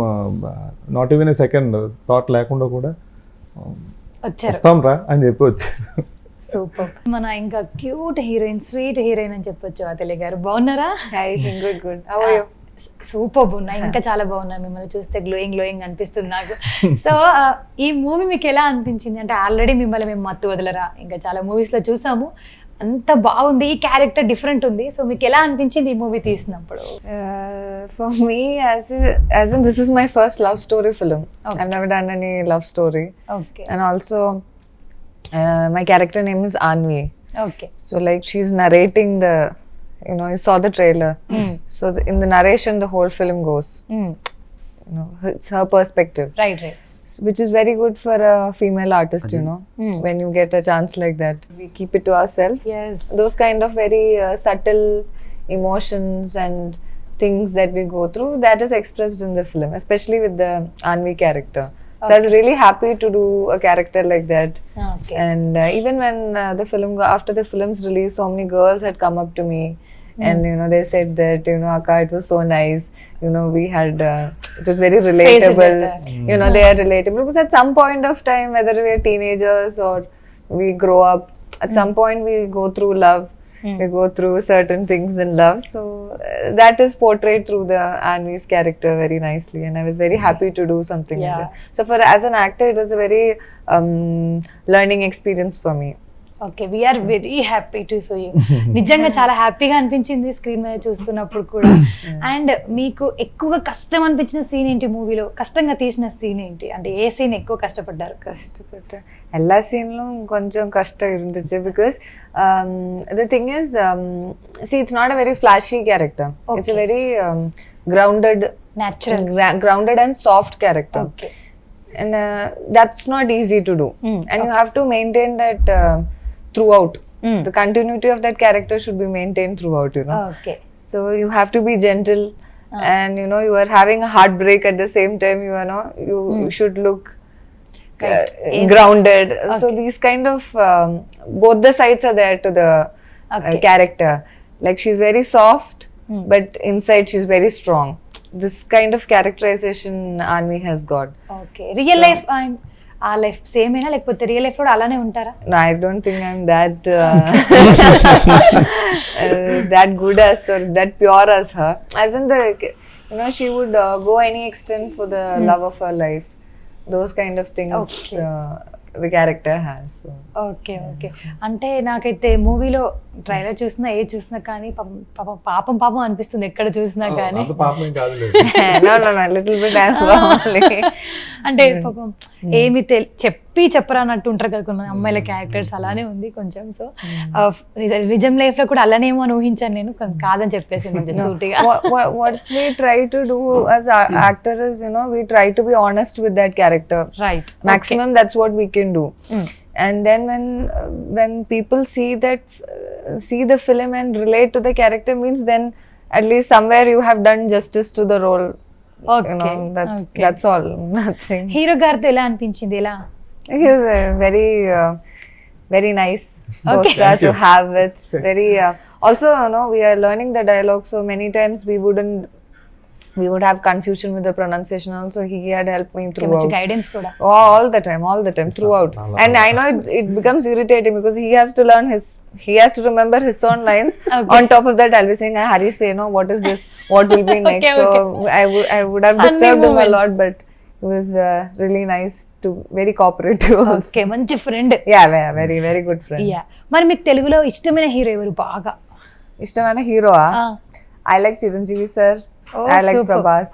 not even a second thought లేకుండా కూడా వచ్చారు. వస్తాం రా అని చెప్పి వచ్చారు. సూపర్. మన ఇంకా క్యూట్ హీరోయిన్, స్వీట్ హీరోయిన్ అని చెప్పొచ్చు అతలి గారు. బాగున్నారా? Hi, good. How are you? Super ఉన్నాయి, ఇంకా చాలా బాగున్నారు. మిమ్మల్ని చూస్తే గ్లోయింగ్ అనిపిస్తుంది నాకు. సో ఈ మూవీ మీకు ఎలా అనిపించింది? అంటే ఆల్రెడీ మిమ్మల్ని మేము మత్తు వదలరా ఇంకా చాలా మూవీస్ లో చూసాము, అంత బాగుంది, ఈ క్యారెక్టర్ డిఫరెంట్ ఉంది. సో మీకు ఎలా అనిపించింది ఈ మూవీ తీసినప్పుడు? For me, as in this is my first love story film. Okay. I've never done any love story. Okay And also, my character name is Anvi. Okay So like she's narrating you saw the trailer. So in the narration, the whole film goes. It's her perspective, right which is very good for a female artist. When you get a chance like that, we keep it to ourselves. Yes Those kind of very subtle emotions and things that we go through, that is expressed in the film, especially with the Anvi character. So I was really happy to do a character like that. Okay And even when after the film's release, so many girls had come up to me and they said that Akka, it was so nice. We had it was very relatable. They are relatable because at some point of time, whether we are teenagers or we grow up, at some point we go through love. We go through certain things in love. So that is portrayed through the Anvi's character very nicely, and I was very happy to do something like Yeah. that. So as an actor, it was a very learning experience for me. Okay we are very happy to see you. నిజంగా చాలా హ్యాపీగా అనిపించింది screen మీద చూస్తున్నప్పుడు కూడా. And మీకు ఎక్కువగా కష్టం అనిపించిన సీన్ ఏంటి మూవీలో? కష్టంగా తీసిన సీన్ ఏంటి? అంటే ఏ సీన్ ఎక్కువ కష్టపడ్డారు? ಕಷ್ಟಪಟ್ಟೆ ಎಲ್ಲ ಸೀನ್ಲು ಕೊಂಚ ಕಷ್ಟ ಇರುಂದಿಚ್ಚೆ because the thing is see, it's not a very flashy character. It's a very grounded and soft character. Okay And that's not easy to do. And you have to maintain that throughout. The continuity of that character should be maintained throughout. Okay So you have to be gentle, and you are having a heartbreak at the same time. You should look grounded. So these kind of both the sides are there to the character. Like she's very soft, but inside she's very strong. This kind of characterization Anvi has got. Okay real life and ఆ life same అయినా లేకపోతే real life కూడా అలానే ఉంటారా? No, I don't think I'm that that good as or that pure as her. As in she would go any extent for the love of her life. Those kind of things. Okay. the character has. So. Okay okay అంటే నాకైతే మూవీలో trailer చూసినా ఏ చూసినా కానీ పాపం అనిపిస్తుంది ఎక్కడ చూసినా కానీ. అంత పాపం ఏం కాదులే. no, little bit as well. అంటే పాపం ఏమి చెప్పరానట్టు ఉంటారు కదా కొంతమంది అమ్మాయిల క్యారెక్టర్స్, అలానే ఉంది కొంచెం. సో నిజం లైఫ్ లో కూడా అలానేమో అని ఊహించాను నేను, కాదని చెప్పేసి మంచి సూటిగా. What we try to do as actor is, we try to be honest with that character. Right. Maximum, that's what we can do. And then when people see the film and relate to the character, means then at least somewhere you have done justice to the role. Okay. That's all. Nothing. Hero గారితో ఎలా అనిపించింది? ఎలా? He is very nice Okay. co-star to have with. Very also, we are learning the dialogue, so many times we would have confusion with the pronunciation. Also, he had helped me మంచి throughout. Guidance కూడా. All the time throughout. And I know it becomes irritating because he has to remember his own lines. Okay. On top of that, I'll be saying, Hari, say, what is this? What will be next? Okay, So I would have Funny disturbed him a moments. lot, but he was really nice very cooperative also. Okay మంచి friend. Yeah, very, very good friend. Yeah మరి మీకు తెలుగులో ఇష్టమైన hero ఎవరు బాగా? ఇష్టమైన hero I like Chiranjeevi sir. Oh, I like super. Prabhas.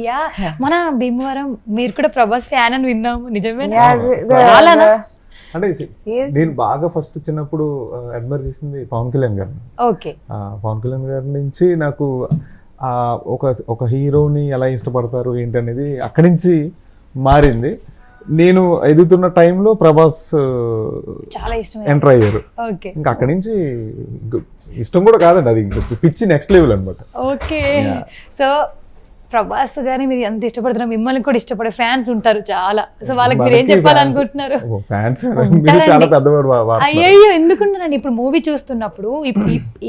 Yeah మన భీమవరం మీరు కూడా ప్రభాస్ ఫ్యాన్ అని విన్నాము, నిజమేనా? Yeah, చాలానా? అంటే he is. నేను బాగా ఫస్ట్ చిన్నప్పుడు అడ్మైర్ చేసింది పవన్ కళ్యాణ్ గారిని. ఓకే పవన్ కళ్యాణ్ గారి నుంచి నాకు ఒక హీరోని ఎలా ఇష్టపడతారు ఏంటనేది అక్కడి నుంచి మారింది. నేను ఎదుగుతున్న టైంలో ప్రభాస్ చాలా ఇష్టం. ఎంటర్ అయ్యారు. ఓకే ఇంకా అక్కడి నుంచి ఇష్టం కూడా కాదండి, అది పిచ్చి నెక్స్ట్ లెవెల్ అనమాట. ఓకే సో ప్రభాస్ గారిని మీరు ఎంత ఇష్టపడుతున్నారు, మిమ్మల్ని కూడా ఇష్టపడే ఫ్యాన్స్ ఉంటారు చాలా. సో వాళ్ళకి మీరు ఏం చెప్పాలనుకుంటున్నారు? ఫ్యాన్స్ ఉంటారండి. చాలా పెద్దవాడు. అయ్యయ్యో ఎందుకుంటారండి, ఇప్పుడు మూవీ చూస్తున్నప్పుడు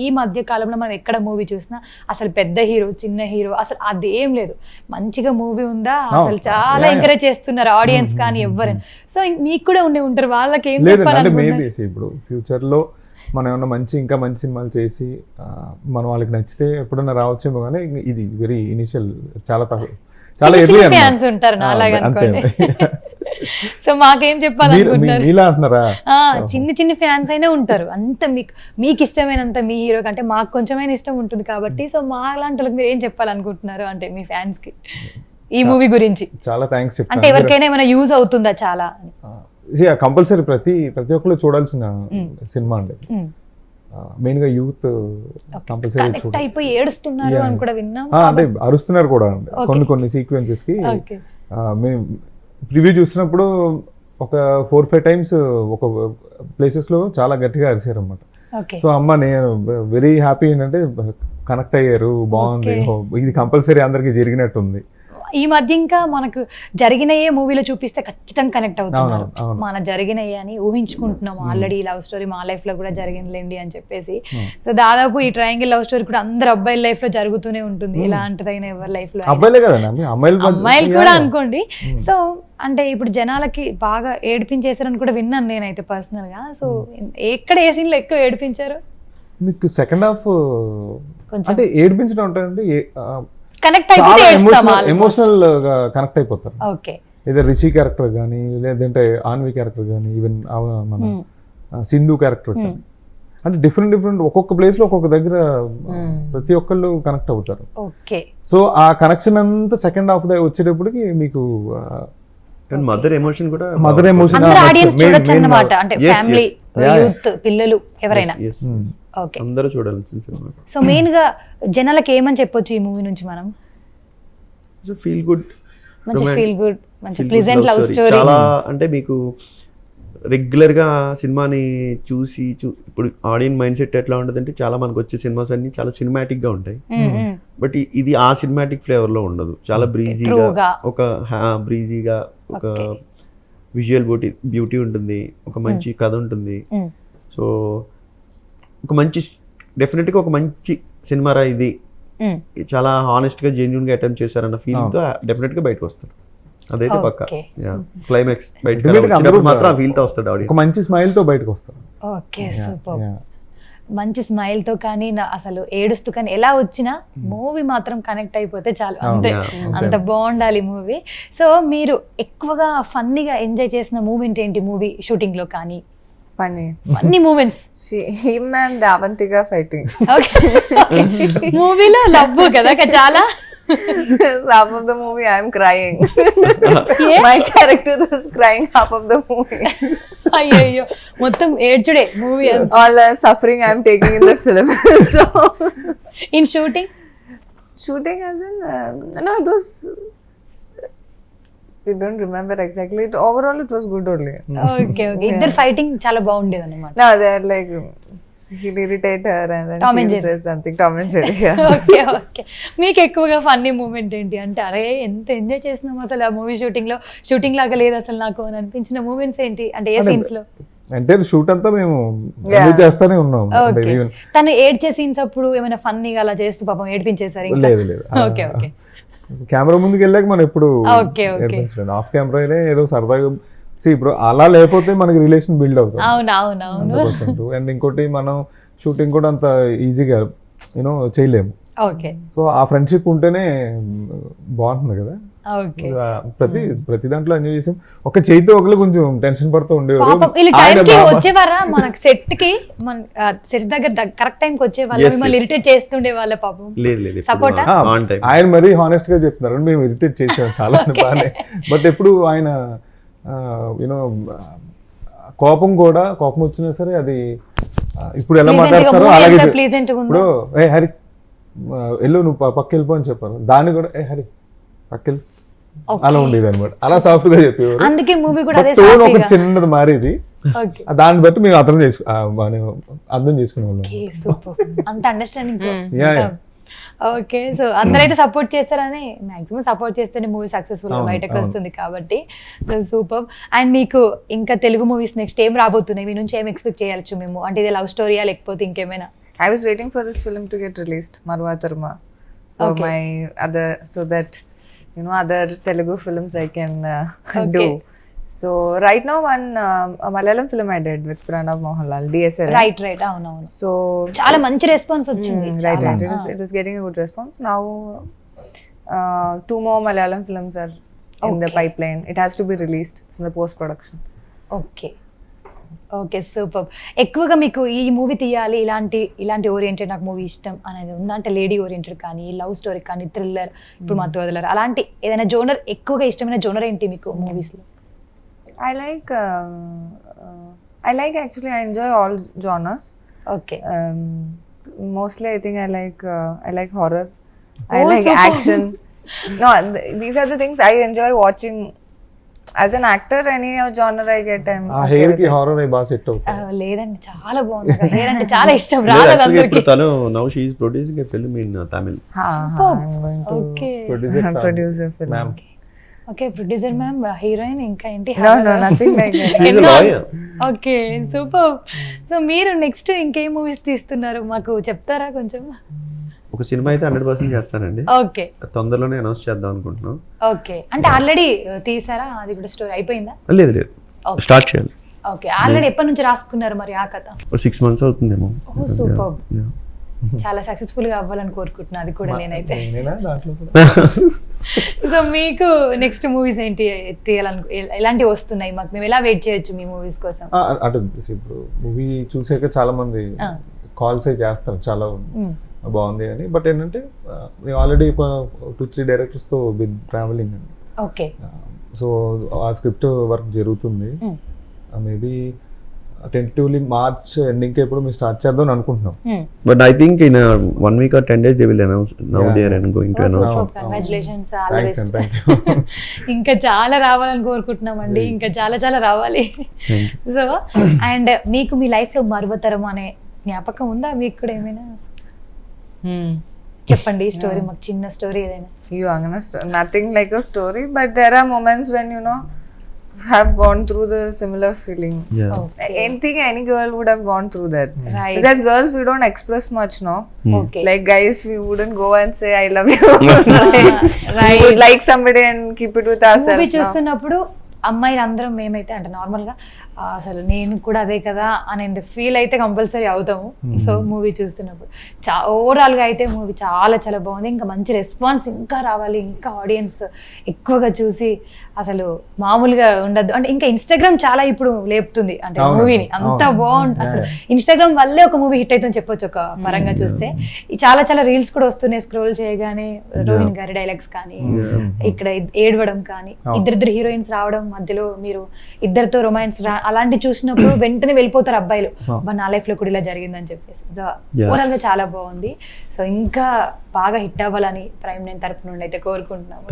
ఈ మధ్య కాలంలో మనం ఎక్కడ మూవీ చూసినా అసలు పెద్ద హీరో చిన్న హీరో అసలు అదేం లేదు, మంచిగా మూవీ ఉందా అసలు చాలా ఎంకరేజ్ చేస్తున్నారు ఆడియన్స్ కానీ ఎవరైనా. సో మీకు కూడా ఉంటారు, వాళ్ళకి ఏం లేదండి. అంటే చెప్పాలనుకుంటున్నారు? మేబీ ఇప్పుడు ఫ్యూచర్ లో మనం ఏమన్నా ఇంకా మంచి సినిమాలు చేసి మనం వాళ్ళకి నచ్చితే ఎప్పుడన్నా రావచ్చేమో, కానీ ఇది వెరీ ఇనిషియల్, చాలా ఎర్లీ ఫ్యాన్స్ ఉంటారు నాలాగా అనుకోండి. సో మాకేం చెప్పాలనుకుంటున్నారు? మీలా అంటున్నారా? చిన్న ఫ్యాన్స్ అయినా ఉంటారు, అంత మీకు ఇష్టమైనంత మీ హీరో కంటే మాకు కొంచెమైనా ఇష్టం ఉంటుంది కాబట్టి. సో మా లాంటి వాళ్ళకి మీరు ఏం చెప్పాలనుకుంటున్నారు అంటే మీ ఫ్యాన్స్ కి ఈ మూవీ గురించి? చాలా థ్యాంక్స్ చెప్తాను. అంటే ఎవరికైనా ఏమైనా యూజ్ అవుతుందా? చాలా కంపల్సరీ ప్రతి ఒక్కరు చూడాల్సిన సినిమా అండి. మెయిన్ గా యూత్ కంపల్సరీ కనెక్ట్ అయిపోయి ఏడుస్తున్నారు అని కూడా విన్నాం. అంటే అరుస్తున్నారు కూడా అండి కొన్ని సీక్వెన్సెస్ కి. మేము ప్రివ్యూ చూసినప్పుడు ఒక 4-5 టైమ్స్ ఒక ప్లేసెస్ లో చాలా గట్టిగా అరిసారు అన్నమాట. సో అమ్మ నేను వెరీ హ్యాపీ ఏంటంటే కనెక్ట్ అయ్యారు, బాగుంది, ఇది కంపల్సరీ అందరికి జరిగినట్టుంది. ఈ మధ్య ఇంకా మనకు జరిగినయే మూవీలో చూపిస్తే ఖచ్చితంగా కనెక్ట్ అవుతున్నారు. మన జరిగినయే అని ఊహించుకుంటున్నాం ఆల్రెడీ. లవ్ స్టోరీ మా లైఫ్ లో కూడా జరిగిందిలేండి అని చెప్పేసి. సో దాదాపు ఈ ట్రయాంగిల్ లవ్ స్టోరీ కూడా అందరు అబ్బాయిల లైఫ్ లో జరుగుతూనే ఉంటుంది. ఇలాంటిదైనా ఎవరి లైఫ్ లో అబ్బాయిలే కదండి, అమ్మాయిలు కూడా అనుకోండి. సో అంటే ఇప్పుడు జనాలకి బాగా ఏడిపించేశారని కూడా విన్నాను నేనైతే పర్సనల్ గా. సో ఎక్కడ ఏ సీన్ లో ఎక్కువ ఏడిపించారు? మీకు సెకండ్ హాఫ్ అంటే ఏడిపించడం ఉంటాయండి, కనెక్ట్ అయిపోతే ఎమోషనల్ గా కనెక్ట్ అయిపోతారు. ఓకే ఏదో రిషి క్యారెక్టర్ కానీ, లేదంటే ఆన్వి క్యారెక్టర్ కానీ, ఈవెన్ మన సింధు క్యారెక్టర్ కానీ, అంటే డిఫరెంట్ ఒక్కొక్క ప్లేస్ లో ఒక్కొక్క దగ్గర ప్రతి ఒక్కళ్ళు కనెక్ట్ అవుతారు. ఓకే సో ఆ కనెక్షన్ అంతా సెకండ్ హాఫ్ వచ్చేటప్పటికి మీకు మదర్ ఎమోషన్ కూడా ఆడియన్స్ చూడొచ్చు అన్నమాట. అంటే ఫ్యామిలీ, యూత్, పిల్లలు ఎవరైనా అందరూ చూడాల్సిన సినిమా. సో మెయిన్ గా జనాలకి ఏమని చెప్పొచ్చు ఈ మూవీ నుంచి మనం? ఫీల్ గుడ్, మంచి ఫీల్ గుడ్, మంచి ప్లెజెంట్ లవ్ స్టోరీ. చాలా అంటే మీకు రెగ్యులర్ గా సినిమాని చూసి ఇప్పుడు ఆడియన్స్ మైండ్ సెట్ ఎట్లా ఉంటదంటే చాలా మనకు వచ్చే సినిమాస్ అన్ని చాలా సినిమాటిక్ గా ఉంటాయి. బట్ ఇది ఆ సినిమాటిక్ ఫ్లేవర్ లో ఉండదు, చాలా బ్రీజీగా, ఒక బ్రీజీగా, ఒక విజువల్ బ్యూటీ ఉంటుంది, ఒక మంచి కథ ఉంటుంది. సో ఒక మంచి డెఫినెట్గా ఒక మంచి సినిమా రా ఇది, చాలా హానెస్ట్ గా జెన్యూన్ గా అటెంప్ట్ చేశారన్న ఫీల్ తో డెఫినెట్ గా బయటకు వస్తారు. అదైతే పక్కా. క్లైమాక్స్ బయటకు మాత్రం ఆ ఫీల్ తో వస్తాడు ఆడియన్స్, ఒక మంచి స్మైల్ తో బయటకు వస్తారు. Okay super. మంచి స్మైల్ తో కానీ అసలు ఏడుస్తూ కానీ ఎలా వచ్చినా మూవీ మాత్రం కనెక్ట్ అయిపోతే చాలు, అంతే. అంత బాగుండాలి మూవీ. సో మీరు ఎక్కువగా ఫన్నీగా ఎంజాయ్ చేసిన మూమెంట్ ఏంటి మూవీ షూటింగ్ లో కానీ? Funny moments him and Avantika fighting. మూవీలో లవ్ కదా చాలా. Half of the movie I am crying. My character is crying half of the movie. అయ్యో మొత్తం ఏడ్చుడే movie. All the suffering I am taking in the film. So in shooting as in no, it was, I don't remember exactly. Overall it was good only. Okay ఇద్దరు fighting చాలా బాగుండేది అనమాట. No, they are like he'll irritate her and then Tom and she'll Jerry. say something. Tom and Jerry. Yeah. Okay మీకు ఎక్కువగా funny moment ఏంటి అంటే అరే ఎంత ఎంజాయ్ చేసినాం అసలు ఆ మూవీ షూటింగ్ లాగా లేదు అసలు నాకు అని అనిపించిన మూమెంట్స్ ఏంటి అంటే ఏ సీన్స్ లో? అంటే షూట్ అంతా మేము ఎంజాయ్ చేస్తానే ఉన్నాం. అంటే ఓకే even- తను ఏడ్చే సీన్స్ అప్పుడు ఏమైనా ఫన్నీగా అలా చేస్తూ పాపం ఏడిపించేసారు ఇంకా? లేదు ఓకే ఓకే కెమెరా ముందుకు వెళ్ళాక మనం ఎప్పుడు ఓకే, ఓకే. ఏడిపించలేదు. ఆఫ్ కెమెరానే ఏదో సరదాగా ఇప్పుడు అలా లేకపోతే మనకి రిలేషన్ బిల్డ్ అవుతుంది అవును 100%. అండ్ ఇంకోటి మనం షూటింగ్ కూడా అంత ఈజీగా యూనో చేయలేము. ఓకే సో ఆ ఫ్రెండ్షిప్ ఉంటేనే బాగుంటుంది కదా. ఓకే ప్రతి దాంట్లో ఎంజాయ్ చేసాం. ఒక చేతితో ఒకళ్ళు కొంచెం టెన్షన్ పడుతూ ఉండేవారు. పాపం వీళ్ళు ఆయన టైం కి బాగా- వచ్చేవారా మనకి సెట్ కి? మన సెట్ దగ్గర కరెక్ట్ టైం కి వచ్చేవాళ్ళ? Yes, మిమ్మల్ని yes. ఇరిటేట్ చేస్తుండే వాళ్ళ పాపం? లేదు Support ఆ? On time. ఆయన మరీ హానెస్ట్ గా చెప్తున్నారు, మేము ఇరిటేట్ చేసాం చాలా బాగానే. బట్ ఎప్పుడు ఆయన యూనో కోపం వచ్చినా సరే అది ఇప్పుడు ఎలా Pleasant గా, మాట్లాడతారో movie అలాగే ఎంత pleasant గా ఉందో. ఇప్పుడు ఏ హరి వెళ్ళు నువ్వు పక్క వెళ్ళిపో అని చెప్పారు, దాన్ని కూడా ఏ హరి పక్కెళ్ళి Okay. అలా ఉండేది అనమాట. అలా సాఫ్ట్ గా చెప్పేవారు. అందుకే మూవీ కూడా అదే టోన్ ఒక సాఫీగా. చిన్నది మారేది. ఓకే దాన్ని బట్టి మేము అర్థం చేసుకునే వాళ్ళం. Okay super. అంత understanding. Yeah, yeah. Okay so అందరైతే సపోర్ట్ చేస్తారని మాక్సిమం సపోర్ట్ చేస్తేనే మూవీ సక్సెస్ఫుల్ గా అవును, బయటకు అవును. వస్తుంది కాబట్టి సూపర్. అండ్ మీకు ఇంకా తెలుగు మూవీస్ నెక్స్ట్ ఏం రాబోతున్నాయి? మీ నుంచి ఏం ఎక్స్పెక్ట్ చేయొచ్చు మేము? అంటే ఇది లవ్ స్టోరీయా లేకపోతే ఇంకేమైనా? I was waiting for this film to get released, Marwa Tarma, for Okay. my other, so that you know other Telugu films I can Okay. do. So right now a Malayalam film I did with Pranav Mohanlal, DSL. Right అవునవును So చాలా మంచి response వచ్చింది. right. చాలా. It was getting a good response. Now 2 more Malayalam films are in the Okay. pipeline. It has to be released. It's in the post production. Okay super. ఎక్కువగా మీకు ఈ movie తీయాలి ఇలాంటి oriented నాకు movie ఇష్టం అనేది ఉందా? అంటే లేడీ ఓరియంటెడ్ కానీ, లవ్ స్టోరీ కానీ, థ్రిల్లర్, ఇప్పుడు మత్తు వదలరు, అలాంటి ఏదైనా జోనర్ ఎక్కువగా ఇష్టమైన జోనర్ ఏంటి మీకు మూవీస్ లో? I like actually I enjoy all genres. Okay Mostly I think I like horror. I Oh, like super. action. No, these are the things I enjoy watching. As an actor, any genre I get, I'm ఆ okay hair with కి it. Horror బాగా set అవుతుంది. లేదండి చాలా బాగుంది. Hair అంటే చాలా ఇష్టం. లేదు, రాలేదు actually ఇప్పుడు అందరికి. తను now she is producing a film in Tamil. I'm going to okay produce a film. Ma'am okay producer ma'am, heroine ఇంకా ఏంటి? No, nothing like that. She's a lawyer. Okay super. So మీరు నెక్స్ట్ ఇంకేం movies తీస్తున్నారు మాకు చెప్తారా కొంచెం? ఒక cinema అయితే 100% చేస్తానండి. ఓకే తొందరలోనే అనౌన్స్ చేద్దాం అనుకుంటున్నాం. ఓకే అంటే ఆల్రెడీ తీసారా? అది కూడా స్టోరీ అయిపోయిందా? లేదు Okay. స్టార్ట్ చేయాలి. ఓకే ఆల్రెడీ ఎప్పటి నుంచి రాసుకున్నారు మరి ఆ కథ? 6 months అవుతుందేమో. ఓ సూపర్. Yeah. చాలా సక్సెస్ఫుల్ గా అవ్వాలని కోరుకుంటున్నా అది కూడా నేనైతే. నేనేనా దాంట్లో కూడా? సో మీకు నెక్స్ట్ మూవీస్ ఏంటి తీయాలను, ఎలాంటివి వస్తున్నాయి మాకు? మేము ఎలా వెయిట్ చేయొచ్చు మీ మూవీస్ కోసం? అటు ఇప్పుడు మూవీ చూసాక చాలా మంది కాల్స్ అయి చేస్తారు, చాలా బాగుంది అని. బట్ ఏంటంటే నేను ఆల్రెడీ ఒక 2-3 డైరెక్టర్స్తో బిన్ ట్రావెలింగ్ అండి. ఓకే సో ఆ స్క్రిప్ట్ వర్క్ జరుగుతుంది. మేబీ టెంటేటివ్లీ మార్చ్ ఎండింగ్ ఎప్పుడు మేము స్టార్ట్ చేద్దాం అని అనుకుంటున్నాం. But I think in 1 week or 10 days they will announce. Now they are going to announce. Congratulations, all the thanks and best. Thank you. ఇంకా చాలా రావాలని కోరుకుంటున్నామండి, ఇంకా చాలా రావాలి. సో అండ్ మీకు మీ లైఫ్ లో మరువతరం అనే జ్ఞాపకం ఉందా మీకు కూడా ఏమైనా? చెప్పండి స్టోరీ మాకు, చిన్న స్టోరీ ఏదైనా. Nothing like a story, but there are moments when you know have gone through the similar feeling. Yeah. I think any girl would have gone through that. Right. Because girls, we don't express much, no? Okay Like guys, we wouldn't go and say I love you. We right. would like somebody and keep it with movie ourselves. No? చూస్తున్నప్పుడు అమ్మాయిలు అందరం మేమైతే అంటే నార్మల్గా అసలు నేను కూడా అదే కదా అనేది ఫీల్ అయితే కంపల్సరీ అవుతాము. సో మూవీ చూస్తున్నప్పుడు ఓవరాల్గా అయితే మూవీ చాలా చాలా బాగుంది. ఇంకా మంచి రెస్పాన్స్ ఇంకా రావాలి, ఇంకా ఆడియన్స్ ఎక్కువగా చూసి అసలు మామూలుగా ఉండద్దు. అంటే ఇంకా ఇన్స్టాగ్రామ్ చాలా ఇప్పుడు లేపుతుంది అంటే మూవీని, అంత బాగుంది అసలు. ఇన్స్టాగ్రామ్ వల్లే ఒక మూవీ హిట్ అవుతుందని చెప్పొచ్చు ఒక పరంగా చూస్తే. చాలా చాలా రీల్స్ కూడా వస్తున్నాయి స్క్రోల్ చేయగానే, రోహిణి గారి డైలాగ్స్ కానీ, ఇక్కడ ఏడవడం కానీ, ఇద్దరిద్దరు హీరోయిన్స్ రావడం, మధ్యలో మీరు ఇద్దరితో రొమాన్స్ అలాంటి చూసినప్పుడు వెంటనే వెళ్ళిపోతారు అబ్బాయిలు, నా లైఫ్ లో కూడా ఇలా జరిగిందని చెప్పేసి. ఓవరాల్ గా చాలా బాగుంది. సో ఇంకా బాగా హిట్ అవ్వాలని ప్రైమ్ 9 తరపు నుండి అయితే కోరుకుంటున్నాము.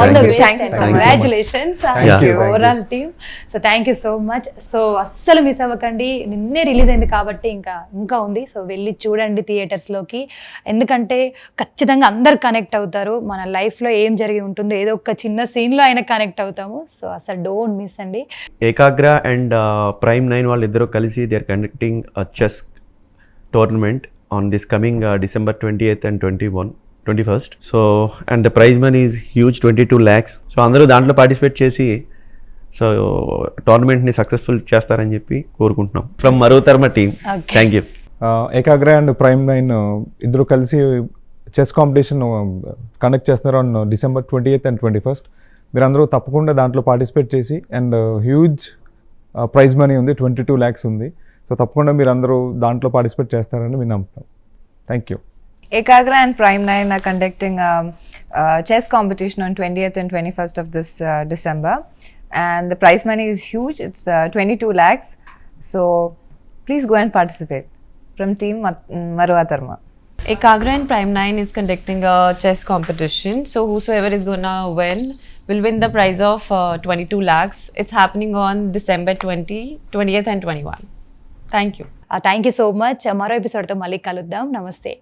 All the best, congratulations overall team. So thank you so much. So అస్సలు మిస్ అవ్వకండి, నిన్నే రిలీజ్ అయింది కాబట్టి ఇంకా ఉంది. సో వెళ్ళి చూడండి థియేటర్స్ లోకి, ఎందుకంటే ఖచ్చితంగా అందరు కనెక్ట్ అవుతారు. మన లైఫ్ లో ఏం జరిగి ఉంటుందో ఏదో ఒక చిన్న సీన్ లో అయినా కనెక్ట్ అవుతాము. సో అసలు డోంట్ మిస్ అండి. ఏకాగ్ర అండ్ ప్రైమ్ 9 వాళ్ళిద్దరూ కలిసి they are conducting chess tournament on this coming December 28th and 21st. So and the prize money is huge, 22 lakhs. So అందరూ దాంట్లో పార్టిసిపేట్ చేసి సో టోర్నమెంట్ని సక్సెస్ఫుల్ చేస్తారని చెప్పి కోరుకుంటున్నాం ఫ్రమ్ మరోతర్మ team. Thank you. Ekagra and Prime 9 ఇద్దరు కలిసి చెస్ కాంపిటీషన్ కండక్ట్ చేస్తున్నారు on December 28th and 21st. మీరు అందరూ తప్పకుండా దాంట్లో పార్టిసిపేట్ చేసి, అండ్ హ్యూజ్ ప్రైజ్ మనీ ఉంది, 22 lakhs ఉంది. సో తప్పకుండా మీరు అందరూ దాంట్లో పార్టిసిపేట్ చేస్తారని మేము నమ్ముతాం. Thank you. Ekagra and Prime 9 are conducting a chess competition on 20th and 21st of this December, and the prize money is huge. It's 22 lakhs. So please go and participate from team Maruatarma. Ekagra and Prime 9 is conducting a chess competition. So whosoever is gonna win will win the prize of 22 lakhs. It's happening on December 20th and 21. Thank you so much. మరో ఎపిసోడ్తో మళ్ళీ కలుద్దాం. నమస్తే.